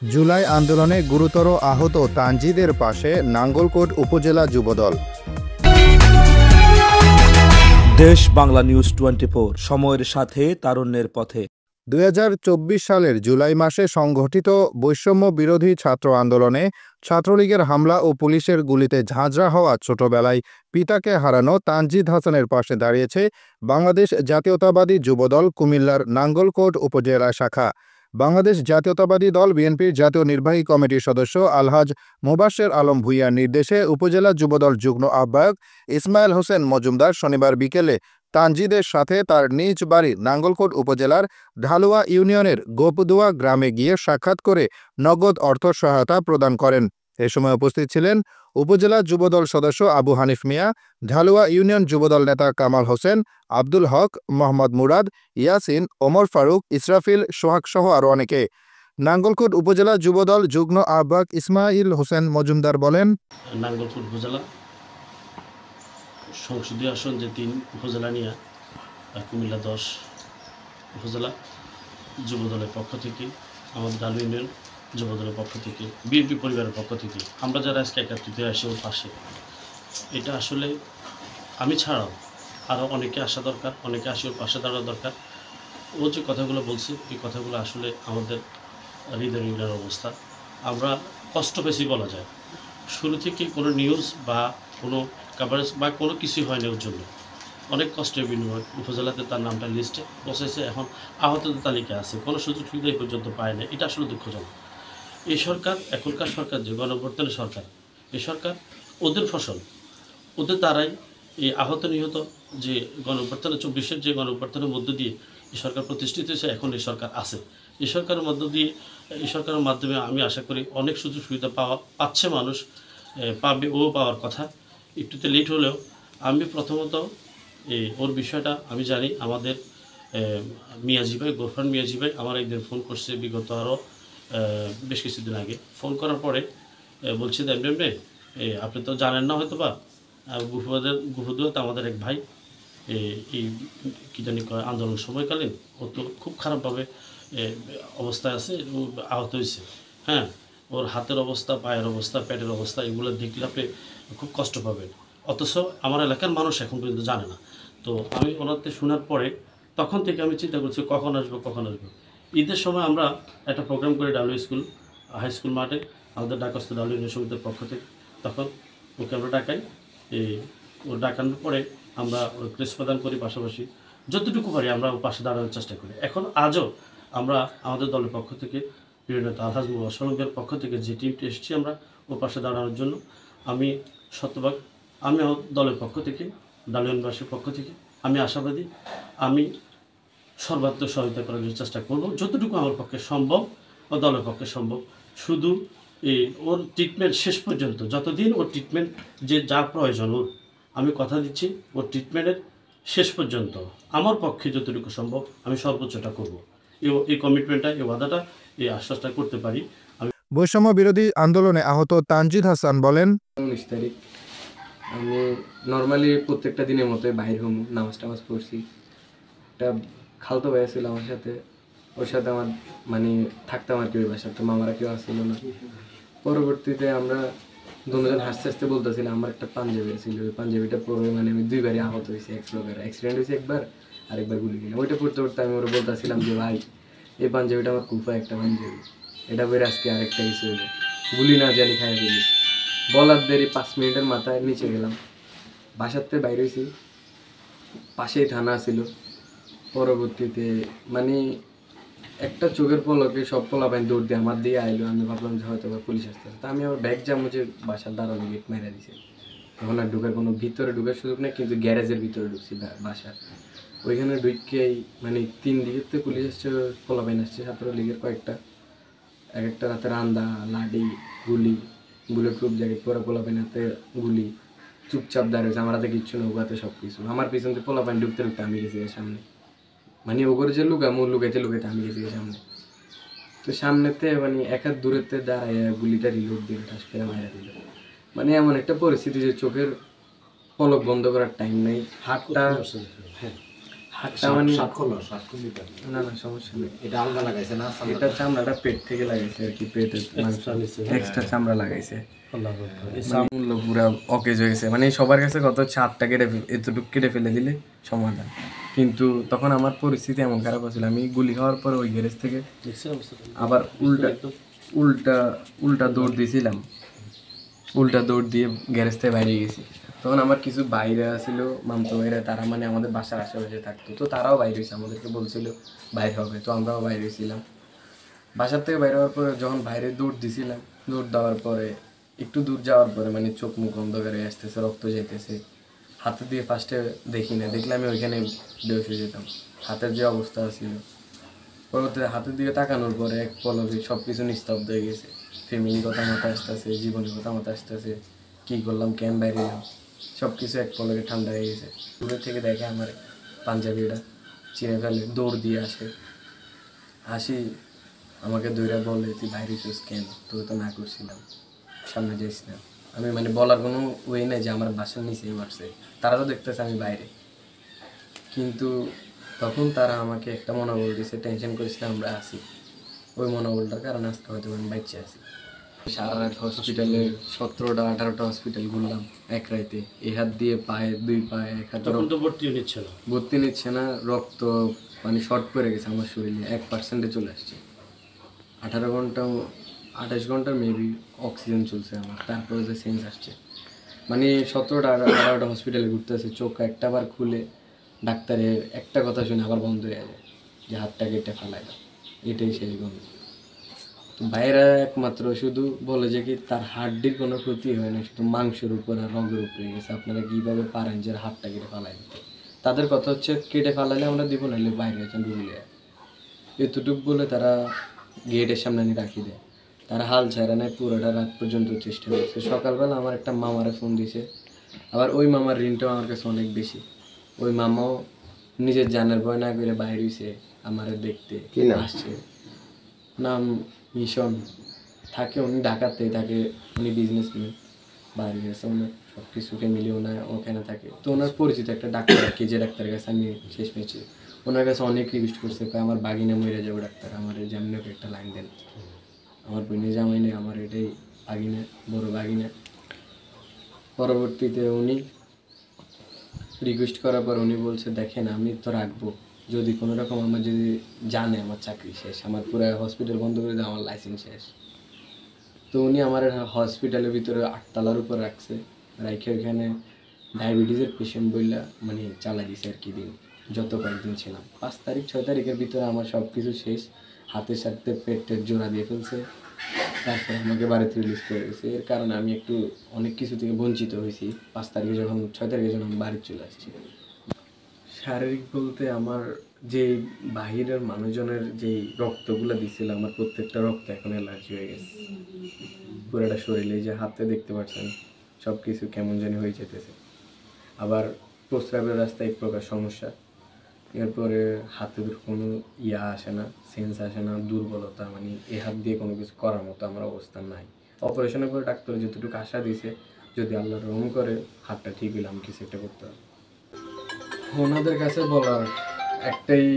জুলাই আন্দোলনে গুরুতর আহত তানজিদের পাশে নাঙ্গলকোট উপজেলা যুবদল। দেশ বাংলা নিউজ 24, সময়ের সাথে তারুণ্যের পথে। 2024 সালের জুলাই মাসে সংঘটিত বৈষম্য বিরোধী ছাত্র আন্দোলনে ছাত্রলীগের হামলা ও পুলিশের গুলিতে ঝাঁঝরা হওয়া ছোটবেলায় পিতাকে হারানো তানজিদ হাসানের পাশে দাঁড়িয়েছে বাংলাদেশ জাতীয়তাবাদী যুবদল কুমিল্লার নাঙ্গলকোট উপজেলা শাখা। বাংলাদেশ জাতীয়তাবাদী দল বিএনপির জাতীয় নির্বাহী কমিটির সদস্য আলহাজ মোবাশ্বের আলম ভূঁইয়ার নির্দেশে উপজেলা যুবদল যুগ্ম আহ্বায়ক ইসমাইল হোসেন মজুমদার শনিবার বিকেলে তানজিদের সাথে তার নিজ বাড়ি নাঙ্গলকোট উপজেলার ঢালুয়া ইউনিয়নের গোপদুয়া গ্রামে গিয়ে সাক্ষাৎ করে নগদ অর্থ সহায়তা প্রদান করেন। এ সময় উপস্থিত ছিলেন উপজেলা যুবদল সদস্য আবু হানিফ মিয়া, ঢালুয়া ইউনিয়ন যুবদল নেতা কামাল হোসেন, আব্দুল হক, মোহাম্মদ মুরাদ, ইয়াসিন, ওমর ফারুক, ইসরাফিল, সোহাগ সহ আরও অনেকে। নাঙ্গলকোট উপজেলা যুবদল যুগ্ম আহ্বায়ক ইসমাইল হোসেন মজুমদার বলেন, নাঙ্গলকোট উপজেলা সংসদীয় আসন যে 3 উপজেলা নিয়ে কুমিল্লা 10 উপজেলা যুবদলের পক্ষ থেকে, আমাদের ঢালুয়া ইউনিয়ন যুবদলের পক্ষ থেকে, বিএনপি পরিবারের পক্ষ থেকে আমরা যারা আজকে একত্রিত হয়ে আসি ওর পাশে, এটা আসলে আমি ছাড়াও আরও অনেকে আসা দরকার, অনেকে আসি ওর পাশে দাঁড়ানো দরকার। ও যে কথাগুলো বলছে এই কথাগুলো আসলে আমাদের হৃদয়ের অবস্থা, আমরা কষ্ট পেয়েছি বলা যায়। শুরু থেকে কোনো নিউজ বা কোনো কাভারেজ বা কোনো কিছুই হয়নি ওর জন্য, অনেক কষ্টের বিনিময় উপজেলাতে তার নামটা লিস্টে বসেছে, এখন আহতদের তালিকা আছে, কোনো সুযোগ সুবিধা এই পর্যন্ত পায় না। এটা আসলে দুঃখজনক। এই সরকার, এখনকার সরকার যে গণপরিবর্তনের সরকার, এই সরকার ওদের ফসল, ওদের দ্বারাই এই আহত নিহত যে গণপরিবর্তনের 24-এর যে গণপরিবর্তনের মধ্য দিয়ে এই সরকার প্রতিষ্ঠিত হয়েছে, এখন এই সরকার আছে। এই সরকারের মধ্য দিয়ে, এই সরকারের মাধ্যমে আমি আশা করি অনেক সুযোগ সুবিধা পাচ্ছে মানুষ, পাবে, ও পাওয়ার কথা। একটুতে লেট হলেও আমি প্রথমত ওর বিষয়টা আমি জানি। আমাদের মিয়াজি ভাই, গোরফান মিয়াজি ভাই আমার একদিন ফোন করছে বিগত আরও বেশ কিছুদিন আগে। ফোন করার পরে বলছে যে এমনি আপনি তো জানেন না হয়তো বা, গুহদুয়াতে আমাদের এক ভাই এই কী জানি আন্দোলন সময়কালীন ও তো খুব খারাপভাবে অবস্থায় আছে, ও আহত হয়েছে। হ্যাঁ, ওর হাতের অবস্থা, পায়ের অবস্থা, পেটের অবস্থা, এগুলো দেখলে আপনি খুব কষ্ট পাবেন। অথচ আমার এলাকার মানুষ এখন পর্যন্ত জানে না। তো আমি ওনাতে শোনার পরে তখন থেকে আমি চিন্তা করছি কখন আসবো। ঈদের সময় আমরা একটা প্রোগ্রাম করি ডাব্লিউ স্কুল হাই স্কুল মাঠে, আমাদের ডাকস্থ ডাব্লিউ ইউনিয়ন সমিতির পক্ষ থেকে। তখন ওকে আমরা ডাকাই, ও ডাকানোর পরে আমরা ওর প্রেস প্রদান করি, পাশাপাশি যতটুকু পারি আমরা ওর পাশে দাঁড়ানোর চেষ্টা করি। এখন আজও আমরা আমাদের দলের পক্ষ থেকে, বিভিন্ন আলহাজ মোবাশ্বের পক্ষ থেকে যে টিমটি এসেছি আমরা ওর পাশে দাঁড়ানোর জন্য, আমি শতভাগ, আমি দলের পক্ষ থেকে, ডালিয়ানবাসীর পক্ষ থেকে আমি আশাবাদী, আমি সর্বাত্মক সহায়তা করার চেষ্টা করব যতটুকু আমার পক্ষে সম্ভব বা দলের পক্ষে সম্ভব। শুধু ওর ট্রিটমেন্ট শেষ পর্যন্ত, যতদিন ওর ট্রিটমেন্ট যে যা প্রয়োজন ওর, আমি কথা দিচ্ছি ওর ট্রিটমেন্টের শেষ পর্যন্ত আমার পক্ষে যতটুকু সম্ভব আমি সর্বোচ্চটা করব। এই কমিটমেন্টটা, এই ওয়াদাটা, এই আশ্বাসটা করতে পারি। বৈষম্য বিরোধী আন্দোলনে আহত তানজিদ হাসান বলেন, 19 তারিখ আমি নর্মালি প্রত্যেকটা দিনের মতোই বাইর হম, নামাজ টামাজ পড়ছি। একটা খালতো ভাই ছিল আমার সাথে, ওর সাথে আমার মানে থাকতাম আর কি ওই বাসাতে, মামারা কেউ আসছিল না। পরবর্তীতে আমরা দুজন হাসতে হাসতে বলতেছিলাম, আমার একটা পাঞ্জাবি ছিল, ওই পাঞ্জাবিটা পরে মানে আমি 2বারই আহত হয়েছি, অ্যাক্সিডেন্ট হয়েছে একবার, আরেকবার গুলি কিনে। ওইটা পড়তে পড়তে আমি ওরা বলতেছিলাম যে ভাই এই পাঞ্জাবিটা আমার কুফা একটা পাঞ্জাবি, এটা বের আজকে আরেকটা কিছু হইলো, গুলি না জানি খাই ফেলি। বলার দেরি 5 মিনিটের মাথায় নিচে গেলাম, বাসার থেকে বাইরে হয়েছি, পাশেই থানা ছিল। পরবর্তীতে মানে একটা চোখের পলকে সব পোলাপাইন দৌড় দিয়ে আমার দিয়ে আইলো, আমি ভাবলাম যে হয়তো পুলিশ আসতেছে। তা আমি আমার ব্যাগ জামু যে বাসার দাঁড়ানো গেট মেরে দিছে, তখন আর ঢুকার কোনো ভিতরে ঢুকার সুযোগ নেই, কিন্তু গ্যারেজের ভিতরে ঢুকছি বাসার। ওইখানে ঢুকেই মানে 3 দিকের থেকে পুলিশ আসছে, পোলাপাইন আসছে ছাত্রলীগের কয়েকটা, এক একটা রাতে রান্দা, লাঠি, গুলি, বুলেট প্রুফ জ্যাকেট পরা পোলাপাইন হাতে গুলি, চুপচাপ দাঁড়িয়েছে, আমার হাতে কিচ্ছু না, ওগাতে সব কিছু। আমার পিছন থেকে পোলাপাইন ঢুকতে ঢুকতে আমি গেছি সামনে, মানে ওগর যে লুকা মোর লুকাইতে আমি গেছি সামনে। তো সামনেতে মানে এক হাত দূরেতে দাঁড়ায় গুলিটা রিলোড দিয়ে ঠাস করে মারা দিল। মানে এমন একটা পরিস্থিতি যে চোখের পলক বন্ধ করার টাইম নেই, হাতটা মানে না না সমস্যা নেই, এটা আলগা লাগাইছে না এটা চামড়াটা পেট থেকে লাগাইছে আর কি, পেটের Extra নিছে। এক্সট্রা চামড়া লাগাইছে। আল্লাহ আকবার। এই মানে মূল্য পুরা অকেজ হয়ে গেছে, মানে সবার কাছে কত হচ্ছে 8টা এতটুকু কেটে ফেলে দিলে সমাধান। কিন্তু তখন আমার পরিস্থিতি এমন খারাপ ছিল, আমি গুলি খাওয়ার পর ওই গ্যারেজ থেকে দেখছেন অবস্থাটা? আবার উল্টা দৌড় দিয়েছিলাম, উল্টা দৌড় দিয়ে গ্যারেজ থেকে বাইরে গেছি। তখন আমার কিছু বাইরে ছিল মামতো ভাইরা, তারা মানে আমাদের বাসার আশেপাশে থাকতো, তো তারাও বাইরে হয়েছে, আমাদেরকে বলছিল বাইরে হবে, তো আমরাও বাইরে হয়েছিলাম। বাসার থেকে বাইরে হওয়ার পরে যখন বাইরে দৌড় দিছিলাম, দৌড় দেওয়ার পরে একটু দূর যাওয়ার পরে মানে চোখ মুখ অন্ধকার হয়ে আসতেছে, রক্ত যাইতেছে। হাতে দিয়ে ফার্স্টে দেখি না, দেখলে আমি ওইখানে বেহুশ হয়ে যেতাম, হাতের যে অবস্থা ছিল। পরবর্তীতে হাতের দিকে তাকানোর পরে এক পলকে সব কিছু নিস্তব্ধ হয়ে গেছে। ফ্যামিলির কথা মাথায় আসতেছে, জীবনের কথা মাথায় আসতেছে, কী করলাম, কেন বাইরে এলাম, সব কিছু এক পলকে ঠান্ডা হয়ে গেছে। দূরের থেকে দেখে আমার পাঞ্জাবিটা চিনে ফেলে, দৌড় দিয়ে আসি আমাকে দৌড়া বলে তুই বাইরে চুস কেন, তুই তো না করছিলাম, সামনে যাইস না। আমি মানে বলার কোনো ওয়ে নেই যে আমার বাসার নিচেই মারছে, তারা তো দেখতেছে আমি বাইরে। কিন্তু তখন তারা আমাকে একটা মনোবল দিয়েছে, টেনশন করিস না, আমরা আছি। ওই মনোবলটার কারণে আজকে হয়তো আমি বাচ্চা আছি। সারা রাত হসপিটালে 17টা 18টা হসপিটাল ঘুরলাম এক রাইতে। এই হাত দিয়ে পায়ে, 2 পায়ে, এক হাতে তখন তো ভর্তিও নিচ্ছে না। ভর্তি নিচ্ছে না, রক্ত মানে শর্ট পড়ে গেছে আমার শরীরে, 1% চলে আসছে। 28 ঘন্টার মেবি অক্সিজেন চলছে আমার, তারপরে যে সেন্স আসছে। মানে 17টা 18টা হসপিটালে ঘুরতেছে, চোখ একটা বার খুলে ডাক্তারের একটা কথা শুনে আবার বন্ধ হয়ে যায় যে হাতটা কেটে ফেলাই দাও, এটাই শেষ গন্ধ। তো বাইরে একমাত্র শুধু বলে যে কি তার হাড্ডির কোনো ক্ষতি হয় না, শুধু মাংসের উপর আর রগের উপরে গেছে, আপনারা কীভাবে পারেন যে হাতটা কেটে ফেলাই দিতে। তাদের কথা হচ্ছে কেটে ফেলাইলে আমরা দিব, নাহলে বাইরে আছেন রুলে, এতটুকু বলে তারা গেটের সামনে নিয়ে রাখি দেয়। তারা হাল ছাড়ে নেয়, পুরোটা রাত পর্যন্ত চেষ্টা করছে। সকালবেলা আমার একটা মামারে ফোন দিছে, আবার ওই মামার ঋণটাও আমার কাছে অনেক বেশি। ওই মামাও নিজের জানের ভয় না করে বাইরে হয়েছে আমারে দেখতে আসছে। নাম মিশন, থাকে উনি ঢাকাতেই থাকে, উনি বিজনেসম্যান, বাইরে গেছে, ওনার সব কিছু ফ্যামিলি ওনার ওখানে থাকে। তো ওনার পরিচিত একটা ডাক্তার আর কি, যে ডাক্তারের কাছে আমি শেষ পেয়েছি, ওনার কাছে অনেক রিকোয়েস্ট করছে, আমার বাগিনা মরে যাবো ডাক্তার, আমার যেমনি একটা লাইন দেন, আমার বোনের জামাই নেই, আমার এটাই বাগিনা, বড় বাগিনা। পরবর্তীতে উনি রিকোয়েস্ট করার পর উনি বলছে দেখেন আমি তো রাখবো, যদি কোনো রকম আমার যদি জানে আমার চাকরি শেষ, আমার পুরো হসপিটাল বন্ধ করে দেয়, আমার লাইসেন্স শেষ। তো উনি আমার হসপিটালের ভিতরে 8 তলার উপর রাখছে, রাইখে ওইখানে ডায়াবেটিসের পেশেন্ট বললা মানে চালাই দিছে আর কি দিন, যত কয়েকদিন ছিলাম। 5 তারিখ 6 তারিখের ভিতরে আমার সব কিছু শেষ, হাতের সাথে পেটের জোড়া দিয়ে ফেলছে, তারপর আমাকে বাড়িতে রিলিজ করে গেছে। এর কারণে আমি একটু অনেক কিছু থেকে বঞ্চিত হয়েছি। 5 তারিখে যখন 6 তারিখে যখন আমি বাড়ি চলে আসছি। শারীরিক বলতে আমার যে বাহিরের মানুষজনের যে রক্তগুলো দিছিল, আমার প্রত্যেকটা রক্ত এখন অ্যালার্জি হয়ে গেছে পুরোটা শরীরে। যে হাতে দেখতে পাচ্ছেন সব কিছু কেমন জানি হয়ে যেতেছে। আবার প্রস্রাবের রাস্তায় এক প্রকার সমস্যা, এরপরে হাতে কোনো আসে না, সেন্স আসে না, দুর্বলতা, মানে এই হাত দিয়ে কোনো কিছু করার মতো আমার অবস্থা নাই। অপারেশনের পরে ডাক্তার যতটুকু আশা দিয়েছে, যদি আল্লাহ রহম করে হাতটা ঠিক হলে আমি কিছু একটা করতে হবে। ওনাদের কাছে বলার একটাই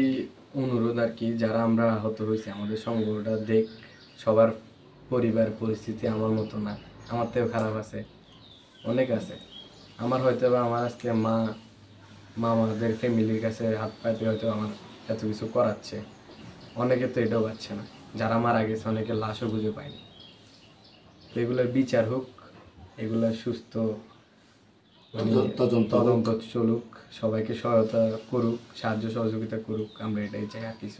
অনুরোধ আর কি, যারা আমরা আহত হয়েছি আমাদের সংগ্রহটা দেখ, সবার পরিবার পরিস্থিতি আমার মতো না, আমার থেকেও খারাপ আছে, অনেক আছে। আমার হয়তো বা আমার আজকে মামাদের ফ্যামিলির কাছে হাত পাইতে হয়তো আমার এত কিছু করাচ্ছে, অনেকে তো এটাও পাচ্ছে না, যারা মারা গেছে অনেকে লাশও খুঁজে পায়নি। তো এগুলোর বিচার হোক, এগুলোর সুস্থ তদন্ত চলুক, সবাইকে সহায়তা করুক, সাহায্য সহযোগিতা করুক, আমরা এটাই চাই, আর কিছু।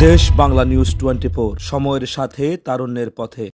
দেশ বাংলা নিউজ 24, সময়ের সাথে তারুণ্যের পথে।